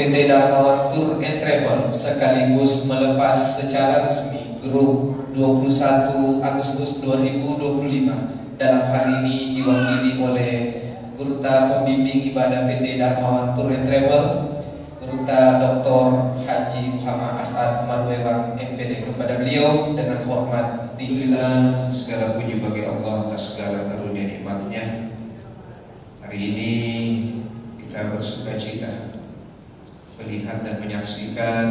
PT Darmawan Tour and Travel sekaligus melepas secara resmi grup 21 Agustus 2025 dalam hal ini diwakili oleh Gurta Pembimbing Ibadah PT Darmawan Tour and Travel, Gurta Dr. Haji Muhammad As'ad Marwewang MPD. Kepada beliau dengan hormat disilakan. Segala puji bagi Allah atas segala karunia nikmatnya. Hari ini kita bersuka cita melihat dan menyaksikan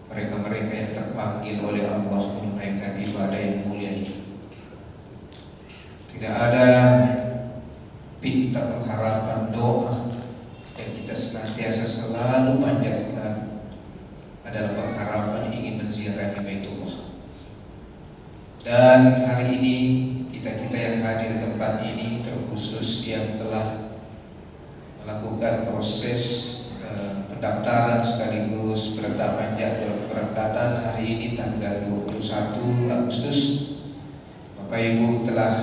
mereka-mereka yang terpanggil oleh Allah menunaikan ibadah yang mulia ini. Tidak ada pinta pengharapan doa yang kita senantiasa selalu panjatkan adalah pengharapan ingin menziarahi Baitullah. Dan hari ini kita yang hadir di tempat ini, terkhusus yang telah melakukan proses pendaftaran sekaligus penetapan jadwal keberangkatan hari ini tanggal 21 Agustus. Bapak Ibu telah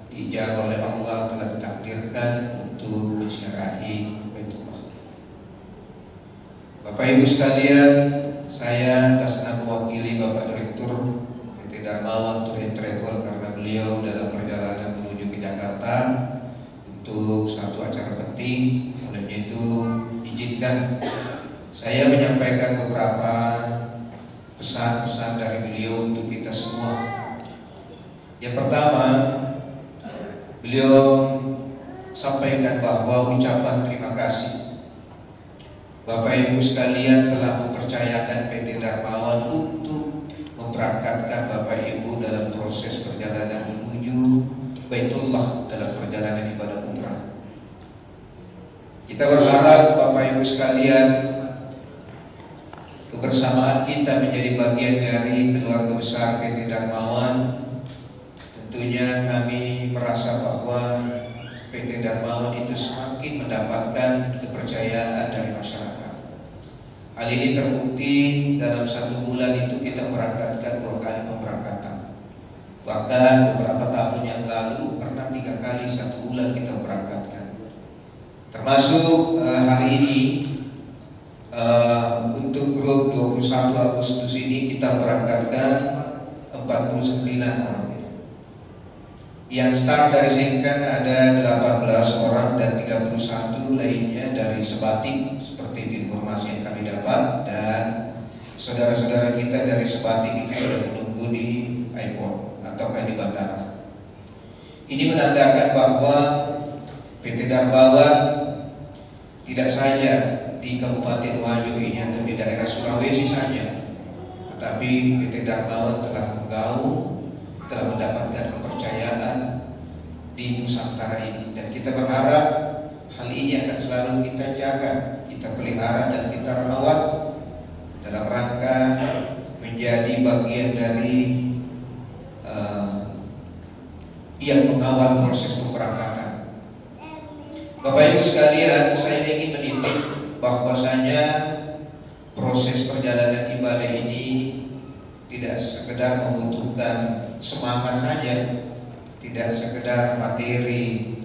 dijaga oleh Allah, telah ditakdirkan untuk menziarahi Baitullah. Bapak Ibu sekalian, saya atas nama mewakili Bapak Direktur PT Darmawan Tour and Travel karena beliau dalam perjalanan menuju ke Jakarta untuk satu acara penting. Olehnya itu izinkan saya menyampaikan beberapa pesan-pesan dari beliau untuk kita semua. Yang pertama, beliau sampaikan bahwa ucapan terima kasih Bapak Ibu sekalian telah mempercayakan PT Darmawan untuk memberangkatkan Bapak Ibu dalam proses perjalanan menuju Baitullah dalam perjalanan ibadah umrah. Kita berharap Bapak Ibu sekalian kebersamaan kita menjadi bagian dari keluarga besar PT Darmawan. Tentunya kami merasa bahwa PT Darmawan itu semakin mendapatkan kepercayaan dari masyarakat. Hal ini terbukti dalam 1 bulan itu kita berangkatkan 2 kali pemberangkatan. Bahkan beberapa tahun yang lalu pernah 3 kali 1 bulan kita berangkatkan. Termasuk hari ini untuk grup 21 Agustus ini kita berangkatkan 49 orang. Yang start dari Sengkang ada 18 orang dan 31 lainnya dari Sebatik, seperti informasi yang kami dapat, dan saudara-saudara kita dari Sebatik itu sudah menunggu di airport ataukah di bandara. Ini menandakan bahwa PT Darmawan tidak saja di Kabupaten Wajo ini atau di daerah Sulawesi saja, tetapi PT Darmawan telah menggaung, telah mendapatkan kepercayaan di Nusantara ini, dan kita berharap hal ini akan selalu kita jaga, kita pelihara dan kita rawat dalam rangka menjadi bagian dari yang mengawal proses pemberangkatan. Bapak Ibu sekalian, saya ingin menitik bahwasanya proses perjalanan ibadah ini tidak sekedar membutuhkan semangat saja, tidak sekedar materi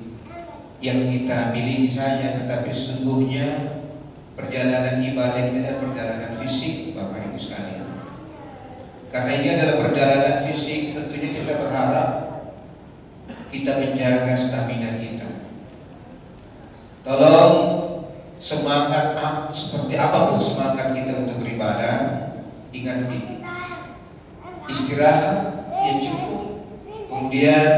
yang kita miliki saja, tetapi sesungguhnya perjalanan ibadah ini adalah perjalanan fisik, Bapak Ibu sekalian. Karena ini adalah perjalanan fisik, tentunya kita berharap kita menjaga stamina kita. Tolong semangat seperti apapun semangat kita untuk beribadah, ingat ini, istirahat yang cukup. Kemudian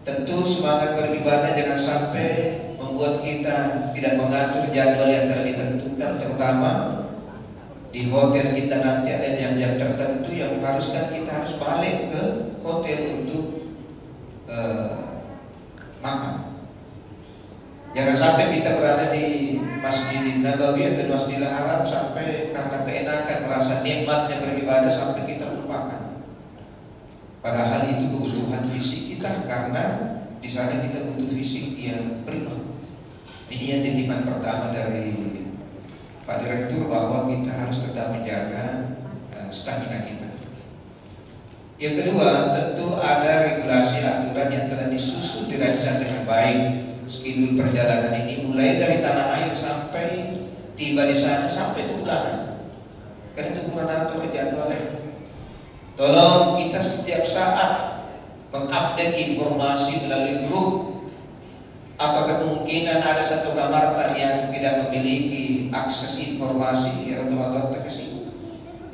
tentu semangat beribadah jangan sampai membuat kita tidak mengatur jadwal yang telah ditentukan, terutama di hotel kita nanti ada jam-jam tertentu yang mengharuskan kita harus balik ke hotel untuk makan. Jangan sampai kita berada di Masjidil Nabawi atau Masjidil Haram sampai karena keenakan merasa nikmatnya beribadah sampai kita lupakan. Padahal itu kebutuhan fisik kita, karena di sana kita butuh fisik yang prima. Ini yang titipan pertama dari Pak Direktur, bahwa kita harus tetap menjaga stamina kita. Yang kedua, tentu ada regulasi aturan yang telah disusun dirancang dengan baik. Schedule perjalanan ini mulai dari tanah air sampai tiba di sana sampai pulang. Karena itu kurang atur jadwalnya. Tolong kita setiap saat mengupdate informasi melalui grup. Apakah kemungkinan ada satu kamar yang tidak memiliki akses informasi, ya teman-teman terkasih,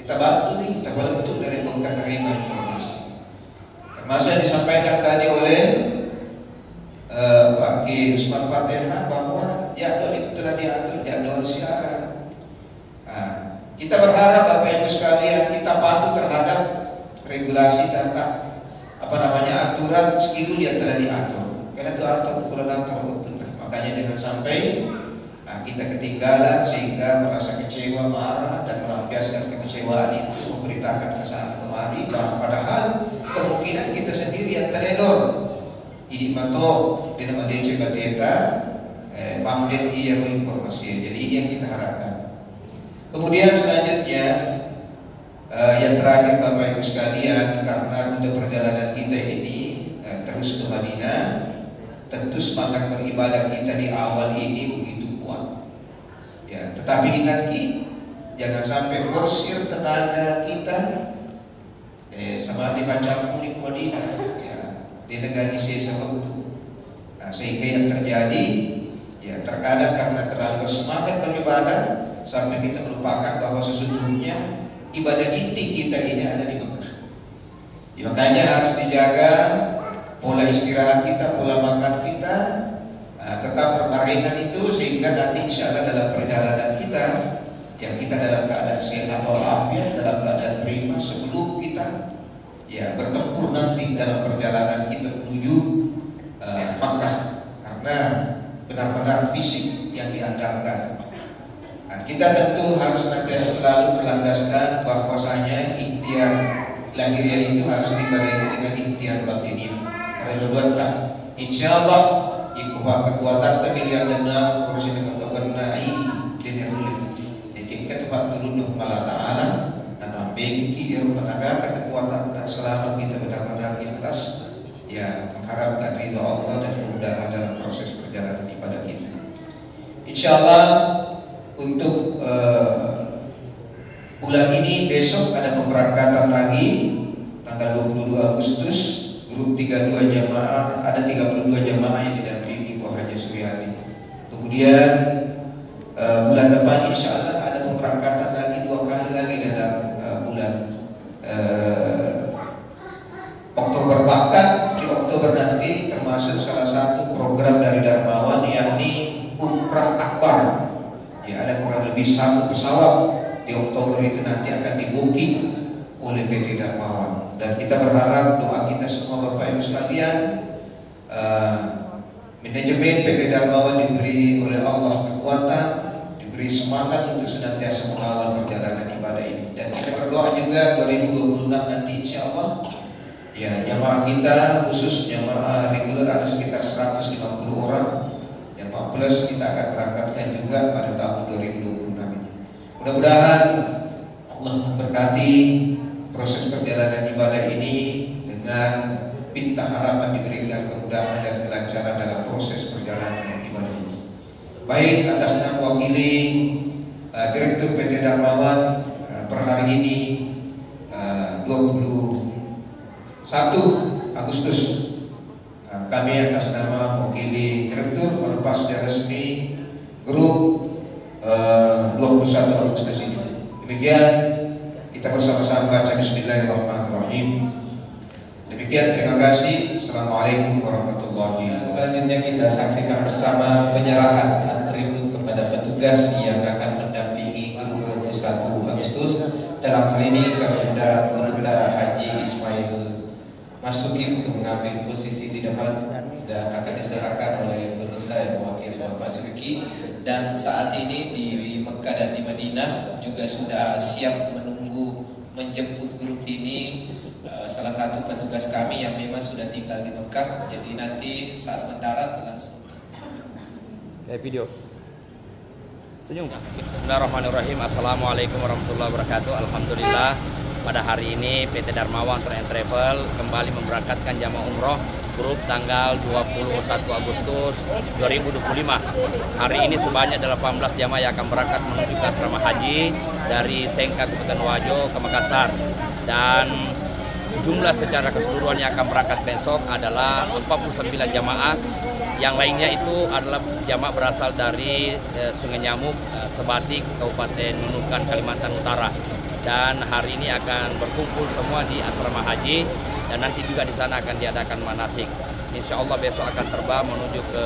kita bantu nih, kita bantu dari buka terima informasi. Termasuk yang disampaikan tadi oleh Pak Ki Usman Fatihah bahwa jadwal itu telah diatur, jadwal siaran. Nah, kita berharap Bapak Ibu sekalian kita patuh terhadap regulasi tentang aturan schedule yang telah diatur. Karena itu atur ukuran atur betul. Makanya jangan sampai kita ketinggalan sehingga merasa kecewa, marah dan melampiaskan kekecewaan itu, memberitakan kesalahan kemari. Padahal kemungkinan kita sendiri yang teledor. Ini mato di nama DC Bateta, pamflet iya informasi. Jadi ini yang kita harapkan. Kemudian selanjutnya yang terakhir Bapak Ibu sekalian, karena rute perjalanan kita ini terus ke Madinah, tentu semangat beribadah kita di awal ini begitu kuat. Ya, tetapi ingat jangan sampai forsir tenaga kita sama dibacamu di Madinah, ya, di negara sebab itu. Nah, sehingga yang terjadi, ya terkadang karena terlalu bersemangat beribadah sampai kita melupakan bahwa sesungguhnya ibadah inti kita ini ada di Mekah. Ya, makanya harus dijaga pola istirahat kita, pola makan kita, tetap berbarengan itu sehingga nanti insya Allah dalam perjalanan kita, ya kita dalam keadaan sehat walafiat, dalam keadaan prima sebelum kita ya bertempur nanti dalam perjalanan kita menuju Makkah, karena benar-benar fisik yang diandalkan. Nah, kita tentu harus senantiasa selalu berlandaskan bahwasanya ikhtiar lahiriah itu harus dibarengi dengan ikhtiar batiniah. Reluduantah, insyaallah ikuah kekuatan terpilihan dan kursi dengan togan na'i dan rulik. Jadi kita tempat dulu Allah Taala dan ambil kiri tenaga kekuatan tak selama kita benar-benar ikhlas, ya mengharapkan ridha Allah dan kemudahan dalam proses perjalanan ibadah kita. Insyaallah untuk bulan ini besok ada pemberangkatan lagi tanggal 22 Agustus. Grup 32 jamaah, ada 32 jamaah yang didampingi Bu Haji Suryati. Kemudian bulan depan insya Allah ada pemberangkatan lagi 2 kali lagi dalam bulan Oktober. Bahkan di Oktober nanti termasuk salah satu program dari Darmawan yakni Umrah Akbar. Ya, ada kurang lebih 1 pesawat di Oktober itu nanti akan di-booking oleh PT Darmawan. Dan kita berharap doa kita semua Bapak Ibu sekalian, manajemen PT Darmawan diberi oleh Allah kekuatan, diberi semangat untuk senantiasa mengawal perjalanan ibadah ini. Dan kita berdoa juga 2026 nanti insya Allah, ya jamaah kita khusus jamaah reguler ada sekitar 150 orang. Jamaah plus kita akan berangkatkan juga pada tahun 2026 ini. Mudah-mudahan Allah memberkati proses perjalanan ibadah ini dengan pinta harapan diberikan kemudahan dan kelancaran dalam proses perjalanan ibadah ini. Baik, atas nama wakili Direktur PT Darmawan per hari ini 21 Agustus kami atas nama wakili Direktur melepas secara resmi grup 21 Agustus ini. Demikian kita bersama-sama baca Bismillahirrahmanirrahim. Demikian, terima kasih. Assalamualaikum warahmatullahi wabarakatuh. Selanjutnya kita saksikan bersama penyerahan atribut kepada petugas yang akan mendampingi grup 21 Agustus. Dalam hal ini kami ada Burda Haji Ismail Marsuki untuk mengambil posisi di depan dan akan diserahkan oleh Burda yang mewakili Bapak Suki. Dan saat ini di Mekah dan di Madinah juga sudah siap menjemput grup ini salah satu petugas kami yang memang sudah tinggal di Mekah. Jadi nanti saat mendarat langsung video senyum. Bismillahirrahmanirrahim. Assalamualaikum warahmatullahi wabarakatuh. Alhamdulillah pada hari ini PT Darmawan Tour and Travel kembali memberangkatkan jamaah umroh grup tanggal 21 Agustus 2025. Hari ini sebanyak 18 jamaah yang akan berangkat menuju ke asrama haji dari Sengka Kabupaten Wajo ke Makassar, dan jumlah secara keseluruhan yang akan berangkat besok adalah 49 jamaah. Yang lainnya itu adalah jamaah berasal dari Sungai Nyamuk, Sebatik, Kabupaten Nunukan, Kalimantan Utara. Dan hari ini akan berkumpul semua di asrama haji, dan nanti juga di sana akan diadakan manasik. Insya Allah besok akan terbang menuju ke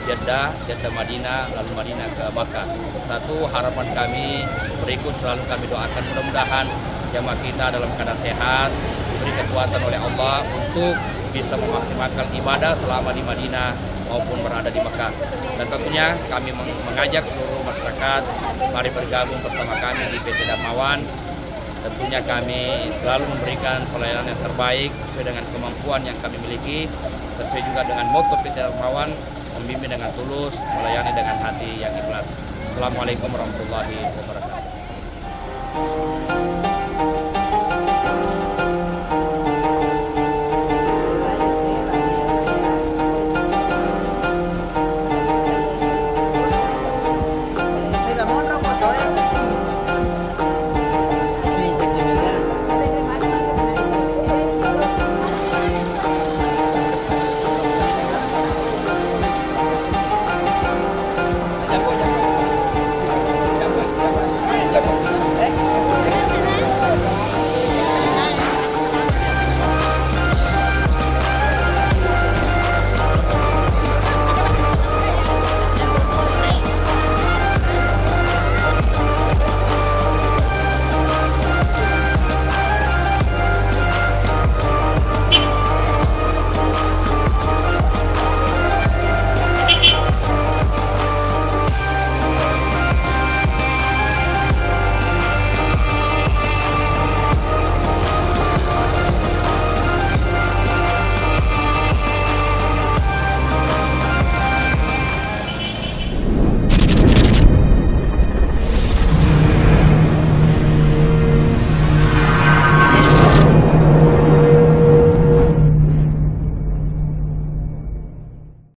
Jeddah, Madinah, lalu Madinah ke Makkah. Satu harapan kami berikut selalu kami doakan, mudah-mudahan jamaah kita dalam keadaan sehat, diberi kekuatan oleh Allah untuk bisa memaksimalkan ibadah selama di Madinah maupun berada di Mekah. Dan tentunya kami mengajak seluruh masyarakat mari bergabung bersama kami di PT Darmawan. Tentunya kami selalu memberikan pelayanan yang terbaik sesuai dengan kemampuan yang kami miliki, sesuai juga dengan moto PT Darmawan, membimbing dengan tulus, melayani dengan hati yang ikhlas. Assalamualaikum warahmatullahi wabarakatuh.